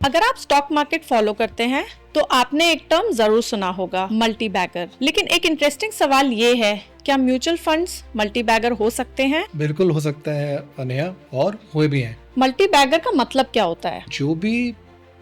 अगर आप stock market follow करते हैं तो आपने एक टर्म जरूर सुना होगा, मल्टी बैगर। लेकिन एक इंटरेस्टिंग सवाल ये है, क्या म्यूचुअल फंड्स मल्टी बैगर हो सकते हैं? बिल्कुल हो सकता है अनेहा, और हुए भी हैं। मल्टी बैगर का मतलब क्या होता है? जो भी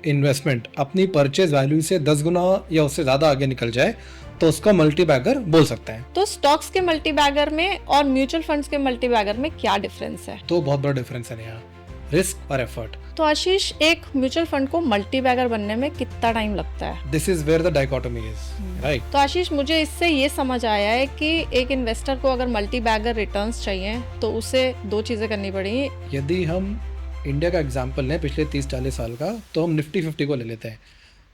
इन्वेस्टमेंट अपनी परचेज वैल्यू से 10 गुना या उससे ज्यादा आगे निकल जाए तो उसका मल्टी बैगर बोल सकते हैं। तो स्टॉक्स के मल्टी बैगर में और म्यूचुअल फंड्स के मल्टी बैगर में क्या डिफरेंस है? तो बहुत बड़ा डिफरेंस है अनेहा, रिस्क और एफर्ट। तो आशीष, एक म्यूचुअल फंड को मल्टी बैगर बनने में कितना टाइम लगता है? This is where the dichotomy is, right. तो आशीष, मुझे इससे ये समझ आया है कि एक इन्वेस्टर को अगर मल्टी बैगर रिटर्न्स चाहिए तो उसे दो चीजें करनी पड़ेगी। यदि हम इंडिया का एग्जाम्पल लें पिछले 30-40 साल का, तो हम निफ्टी 50 को ले लेते हैं।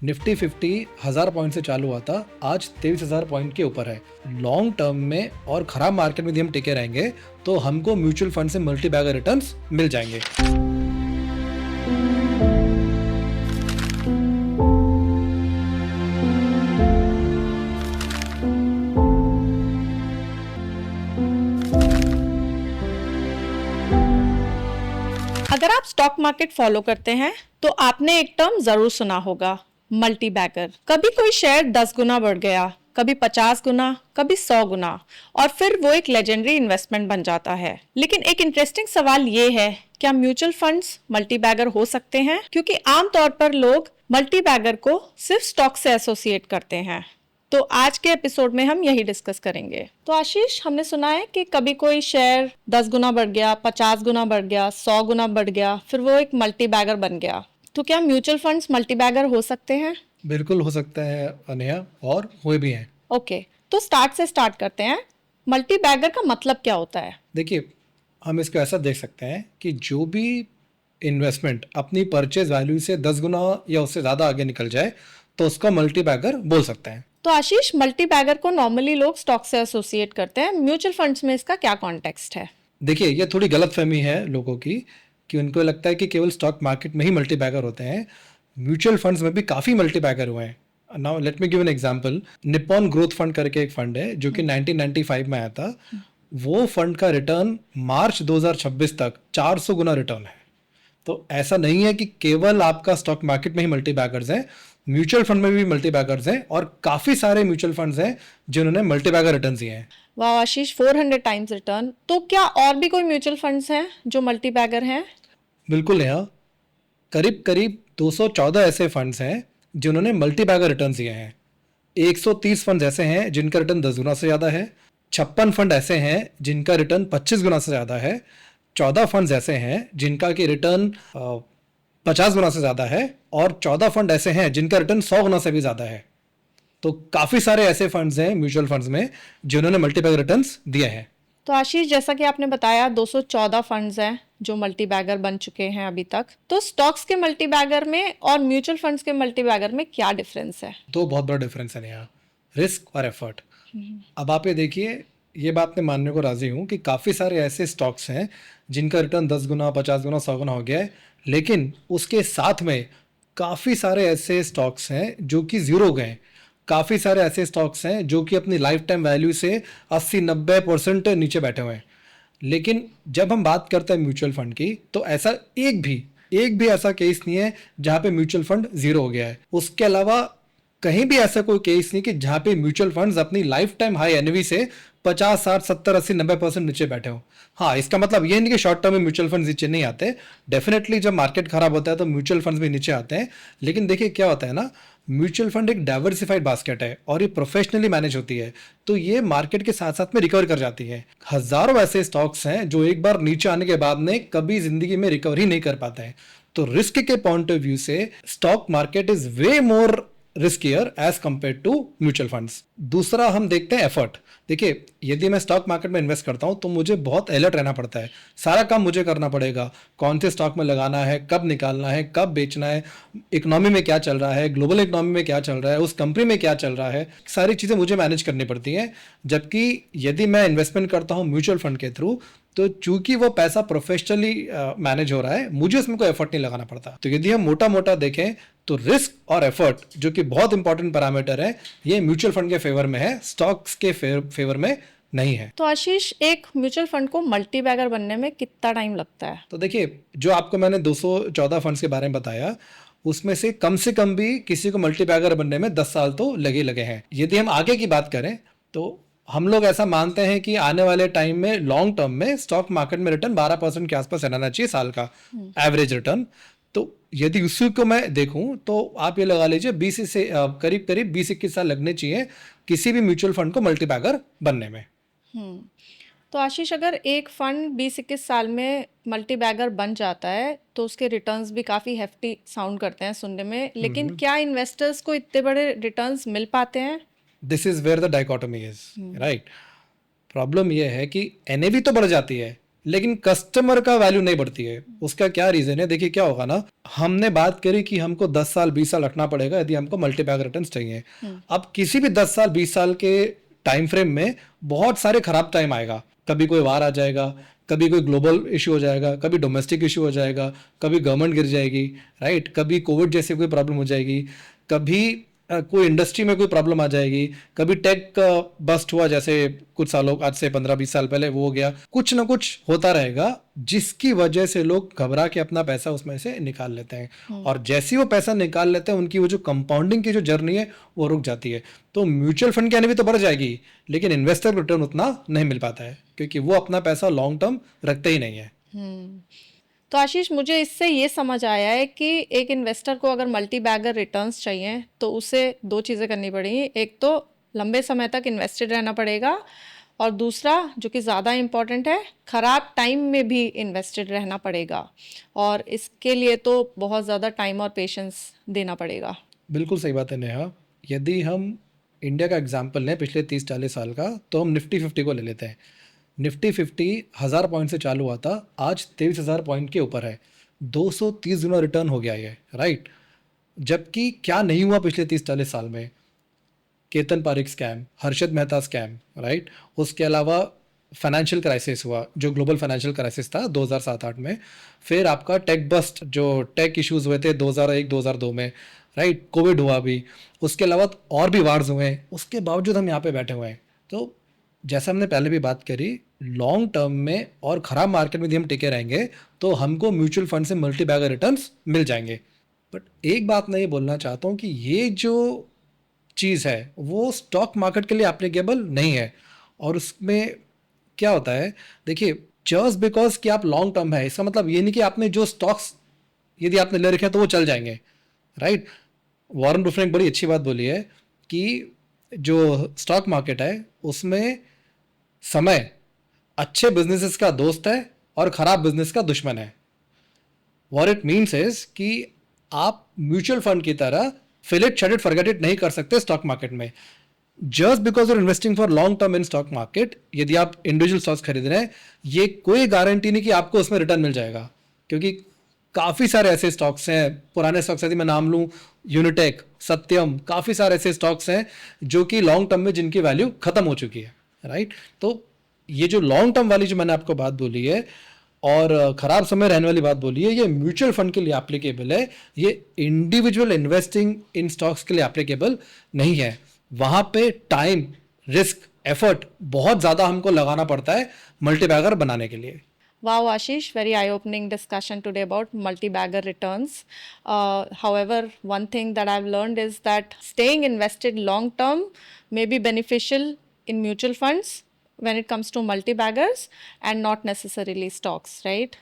निफ्टी 50 1000 पॉइंट से चालू हुआ था, आज 23,000 पॉइंट के ऊपर है। लॉन्ग टर्म में और खराब मार्केट में यदि हम टिके रहेंगे तो हमको म्यूचुअल फंड से मल्टी बैगर रिटर्न्स मिल जाएंगे। अगर आप स्टॉक मार्केट फॉलो करते हैं तो आपने एक टर्म जरूर सुना होगा, मल्टी बैगर। कभी कोई शेयर 10 गुना बढ़ गया, कभी 50 गुना, कभी 100 गुना, और फिर वो एक लेजेंडरी इन्वेस्टमेंट बन जाता है। लेकिन एक इंटरेस्टिंग सवाल ये है, क्या म्यूचुअल फंड्स मल्टी बैगर हो सकते हैं? क्योंकि आमतौर पर लोग मल्टी बैगर को सिर्फ स्टॉक से एसोसिएट करते हैं। तो आज के एपिसोड में हम यही डिस्कस करेंगे। तो आशीष, हमने सुना है कि कभी कोई शेयर 10 गुना बढ़ गया, 50 गुना बढ़ गया, 100 गुना बढ़ गया, फिर वो एक मल्टी बैगर बन गया। तो क्या म्यूचुअल फंड्स मल्टी बैगर हो सकते हैं? बिल्कुल हो सकता है अनेहा, और हुए भी हैं। ओके, तो स्टार्ट करते हैं। मल्टी बैगर का मतलब क्या होता है? देखिए, हम इसको ऐसा देख सकते हैं कि जो भी इन्वेस्टमेंट अपनी परचेज वैल्यू से 10 गुना या उससे ज़्यादा आगे निकल जाए तो उसका मल्टी बैगर बोल सकते हैं। तो आशीष, मल्टी बैगर को नॉर्मली लोग स्टॉक से एसोसिएट करते हैं, म्यूचुअल फंड्स में इसका क्या कॉन्टेक्स्ट है? देखिए, ये थोड़ी गलतफहमी है लोगों की कि उनको लगता है कि केवल स्टॉक मार्केट में ही मल्टी बैगर होते हैं। म्यूचुअल फंड्स में भी काफ़ी मल्टी बैगर हुए हैं। Now let me give an example. Nippon growth fund करके एक फंड है जो कि 1995 में आया था। वो फंड का रिटर्न मार्च 2026 तक 400 गुना रिटर्न है। तो ऐसा नहीं है कि केवल आपका स्टॉक मार्केट में ही मल्टी बैगर्स हैं, म्यूचुअल फंड में भी मल्टी बैगर्स हैं, और काफ़ी सारे म्यूचुअल फंड्स हैं जिन्होंने मल्टी बैगर रिटर्न दिए हैं। वाह आशीष, 400 टाइम्स रिटर्न। तो क्या और भी कोई म्यूचुअल फंड्स हैं जो मल्टी बैगर हैं? बिल्कुल यहाँ करीब करीब 214 ऐसे फंड्स हैं जिन्होंने मल्टी बैगर रिटर्न दिए हैं। 130 फंड्स ऐसे हैं जिनका रिटर्न 10 गुना से ज़्यादा है। 56 फंड ऐसे हैं जिनका रिटर्न 25 गुना से ज़्यादा है। 14 फंड्स ऐसे हैं जिनका की रिटर्न 50 गुना से ज़्यादा है, और 14 फंड ऐसे हैं जिनका रिटर्न 100 गुना से भी ज़्यादा है। तो काफ़ी सारे ऐसे फंड्स हैं म्यूचुअल फंड्स में जिन्होंने मल्टी बैगर रिटर्न्स दिए हैं। तो आशीष, जैसा कि आपने बताया 214 फंड्स हैं जो मल्टी बैगर बन चुके हैं अभी तक। तो स्टॉक्स के मल्टी बैगर में और म्यूचुअल फंड्स के मल्टी बैगर में क्या डिफरेंस है? तो बहुत बड़ा डिफरेंस है यहाँ, रिस्क और एफर्ट। अब आप ये देखिए, ये बात मैं मानने को राजी हूँ कि काफ़ी सारे ऐसे स्टॉक्स हैं जिनका रिटर्न 10 गुना, 50 गुना, 100 गुना हो गया है, लेकिन उसके साथ में काफ़ी सारे ऐसे स्टॉक्स हैं जो कि ज़ीरो गए। काफ़ी सारे ऐसे स्टॉक्स हैं जो कि अपनी लाइफ टाइम वैल्यू से 80-90% नीचे बैठे हुए हैं। लेकिन जब हम बात करते हैं म्यूचुअल फंड की, तो ऐसा एक भी ऐसा केस नहीं है जहाँ पे म्यूचुअल फंड ज़ीरो हो गया है। उसके अलावा कहीं भी ऐसा कोई केस नहीं कि जहाँ पे म्यूचुअल फंड्स अपनी लाइफ टाइम हाई एनवी से 50, 60, 70, 80, 90% नीचे बैठे हो। हाँ, इसका मतलब ये नहीं कि शॉर्ट टर्म में म्यूचुअल फंड्स नीचे नहीं आते। डेफिनेटली जब मार्केट खराब होता है तो म्यूचुअल फंड्स भी नीचे आते हैं। लेकिन देखिए क्या होता है ना, म्यूचुअल फंड एक डाइवर्सिफाइड बास्केट है और ये प्रोफेशनली मैनेज होती है, तो ये मार्केट के साथ साथ में रिकवर कर जाती है। हजारों ऐसे स्टॉक्स हैं जो एक बार नीचे आने के बाद में कभी जिंदगी में रिकवर ही नहीं कर पाते हैं। तो रिस्क के पॉइंट ऑफ व्यू से stock market is way more riskier as compare to mutual funds. दूसरा हम देखते हैं एफर्ट। देखिए, यदि मैं स्टॉक मार्केट में इन्वेस्ट करता हूं तो मुझे बहुत अलर्ट रहना पड़ता है। सारा काम मुझे करना पड़ेगा, कौन से स्टॉक में लगाना है, कब निकालना है, कब बेचना है, इकोनॉमी में क्या चल रहा है, ग्लोबल इकोनॉमी में क्या चल रहा है, उस कंपनी में क्या चल रहा है, सारी चीज़ें मुझे मैनेज करनी पड़ती हैं। जबकि यदि मैं इन्वेस्टमेंट करता हूँ म्यूचुअल फंड के थ्रू, तो चूंकि वो पैसा प्रोफेशनली मैनेज हो रहा है, मुझे उसमें कोई एफर्ट नहीं लगाना पड़ता। तो यदि हम मोटा मोटा देखें तो रिस्क और एफर्ट, जो कि बहुत इंपॉर्टेंट पैरामीटर है, ये म्यूचुअल फंड के फेवर में है, स्टॉक्स के फेवर में नहीं है। तो आशीष, एक म्यूचुअल फंड को मल्टी बैगर बनने में कितना टाइम लगता है? तो देखिए, जो आपको मैंने 214 फंड्स के बारे में बताया, उसमें से कम भी किसी को मल्टी बैगर बनने में 10 साल तो लगे हैं। यदि हम आगे की बात करें तो हम लोग ऐसा मानते हैं कि आने वाले टाइम में लॉन्ग टर्म में स्टॉक मार्केट में रिटर्न 12% के आसपास रहना चाहिए साल का एवरेज रिटर्न। तो यदि उसी को मैं देखूं तो आप ये लगा लीजिए 20 से करीब करीब 20-21 साल लगने चाहिए किसी भी म्यूचुअल फंड को मल्टी बैगर बनने में। तो आशीष, अगर एक फंड 20-21 साल में मल्टी बैगर बन जाता है तो उसके रिटर्न्स भी काफ़ी हेफ्टी साउंड करते हैं सुनने में, लेकिन क्या इन्वेस्टर्स को इतने बड़े रिटर्न्स मिल पाते हैं? This is where the dichotomy is, right. Problem यह है कि एनएवी तो बढ़ जाती है लेकिन कस्टमर का वैल्यू नहीं बढ़ती है। उसका क्या रीजन है? देखिए क्या होगा ना, हमने बात करी कि हमको 10 साल 20 साल रखना पड़ेगा यदि हमको मल्टी बैग रिटर्न्स चाहिए। अब किसी भी 10 साल 20 साल के टाइम फ्रेम में बहुत सारे खराब टाइम आएगा। कभी कोई वार आ जाएगा, कभी कोई ग्लोबल इशू हो जाएगा, कभी डोमेस्टिक इशू हो जाएगा, कभी गवर्नमेंट गिर जाएगी, राइट, कभी कोविड जैसे कोई प्रॉब्लम हो जाएगी, कभी कोई इंडस्ट्री में कोई प्रॉब्लम आ जाएगी, कभी टेक बस्ट हुआ जैसे कुछ सालों आज से 15-20 साल पहले वो हो गया। कुछ ना कुछ होता रहेगा जिसकी वजह से लोग घबरा के अपना पैसा उसमें से निकाल लेते हैं और जैसे ही वो पैसा निकाल लेते हैं उनकी वो जो कंपाउंडिंग की जो जर्नी है वो रुक जाती है। तो म्यूचुअल फंड की एनएवी तो बढ़ जाएगी लेकिन इन्वेस्टर रिटर्न उतना नहीं मिल पाता है क्योंकि वो अपना पैसा लॉन्ग टर्म रखते ही नहीं है। तो आशीष, मुझे इससे ये समझ आया है कि एक इन्वेस्टर को अगर मल्टी बैगर रिटर्न्स चाहिए तो उसे दो चीज़ें करनी पड़ेंगी। एक तो लंबे समय तक इन्वेस्टेड रहना पड़ेगा और दूसरा जो कि ज़्यादा इम्पॉर्टेंट है, ख़राब टाइम में भी इन्वेस्टेड रहना पड़ेगा और इसके लिए तो बहुत ज़्यादा टाइम और पेशेंस देना पड़ेगा। बिल्कुल सही बात है नेहा। यदि हम इंडिया का एग्जाम्पल लें पिछले 30-40 साल का तो हम निफ्टी 50 को ले लेते हैं। निफ्टी 50 1000 पॉइंट से चालू हुआ था, आज 23,000 पॉइंट के ऊपर है। 230 गुना रिटर्न हो गया ये, राइट। जबकि क्या नहीं हुआ पिछले 30-40 साल में? Ketan Parikh scam, Harshad Mehta scam, right. उसके अलावा फाइनेंशियल क्राइसिस हुआ जो ग्लोबल फाइनेंशियल क्राइसिस था 2007-8 में। फिर आपका टेक बस्ट जो टेक इश्यूज हुए थे 2001-2002 में, राइट। कोविड हुआ भी, उसके अलावा और भी वार्स हुए हैं। उसके बावजूद हम यहाँ पे बैठे हुए हैं। तो जैसा हमने पहले भी बात करी, लॉन्ग टर्म में और ख़राब मार्केट में यदि हम टिके रहेंगे तो हमको म्यूचुअल फंड से मल्टी बैगर रिटर्न्स मिल जाएंगे। बट एक बात मैं ये बोलना चाहता हूँ कि ये जो चीज़ है वो स्टॉक मार्केट के लिए एप्लीकेबल नहीं है। और उसमें क्या होता है, देखिए, जस्ट बिकॉज कि आप लॉन्ग टर्म है इसका मतलब ये नहीं कि आपने जो स्टॉक्स यदि आपने ले रखे हैं तो वो चल जाएंगे, राइट। वॉरेन बफेट ने एक बड़ी अच्छी बात बोली है कि जो स्टॉक मार्केट है उसमें समय अच्छे बिजनेसेस का दोस्त है और खराब बिजनेस का दुश्मन है। व्हाट इट मीन्स इज कि आप म्यूचुअल फंड की तरह fill it, shut it, forget it नहीं कर सकते स्टॉक मार्केट में। Just because your investing for long term in stock market, यदि आप इंडिविजुअल स्टॉक्स खरीद रहे हैं, ये कोई गारंटी नहीं कि आपको उसमें रिटर्न मिल जाएगा क्योंकि काफ़ी सारे ऐसे स्टॉक्स हैं, पुराने स्टॉक्स यदि मैं नाम लूँ, यूनिटेक, सत्यम, काफ़ी सारे ऐसे स्टॉक्स हैं जो कि लॉन्ग टर्म में जिनकी वैल्यू खत्म हो चुकी है, राइट। तो ये जो लॉन्ग टर्म वाली जो मैंने आपको बात बोली है और ख़राब समय रहने वाली बात बोली है, ये म्यूचुअल फंड के लिए एप्लीकेबल है, ये इंडिविजुअल इन्वेस्टिंग इन स्टॉक्स के लिए एप्लीकेबल नहीं है। वहाँ पे टाइम, रिस्क, एफर्ट बहुत ज़्यादा हमको लगाना पड़ता है मल्टी बैगर बनाने के लिए। Wow, Ashish, very eye-opening discussion today about multi-bagger returns. However, one thing that I've learned is that staying invested long-term may be beneficial in mutual funds when it comes to multi-baggers and not necessarily stocks, right?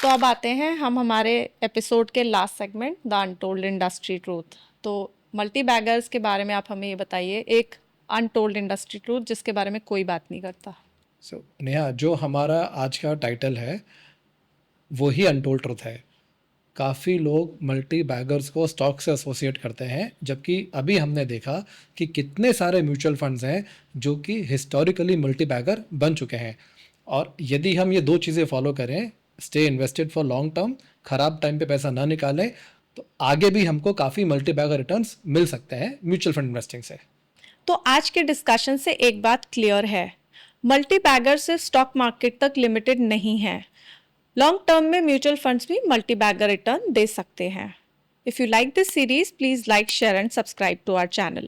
तो अब आते हैं हम हमारे episode के last segment, the untold industry truth. तो multi beggars के बारे में आप हमें ये बताइए, एक अनटोल्ड इंडस्ट्री ट्रूथ जिसके बारे में कोई बात नहीं करता। सो नेहा, जो हमारा आज का टाइटल है वो ही अनटोल्ड ट्रूथ है। काफ़ी लोग मल्टी बैगर्स को स्टॉक से एसोसिएट करते हैं, जबकि अभी हमने देखा कि कितने सारे म्यूचुअल फंड्स हैं जो कि हिस्टोरिकली मल्टी बैगर बन चुके हैं। और यदि हम ये दो चीज़ें फॉलो करें, stay invested for long term, ख़राब टाइम पे पैसा ना निकालें, तो आगे भी हमको काफ़ी मल्टी बैगर रिटर्न्स मिल सकते हैं म्यूचुअल फंड इन्वेस्टिंग से। तो आज के डिस्कशन से एक बात क्लियर है, मल्टी बैगर सिर्फ स्टॉक मार्केट तक लिमिटेड नहीं है। लॉन्ग टर्म में म्यूचुअल फंड्स भी मल्टी बैगर रिटर्न दे सकते हैं। If you like this series, please like, share and subscribe to our channel.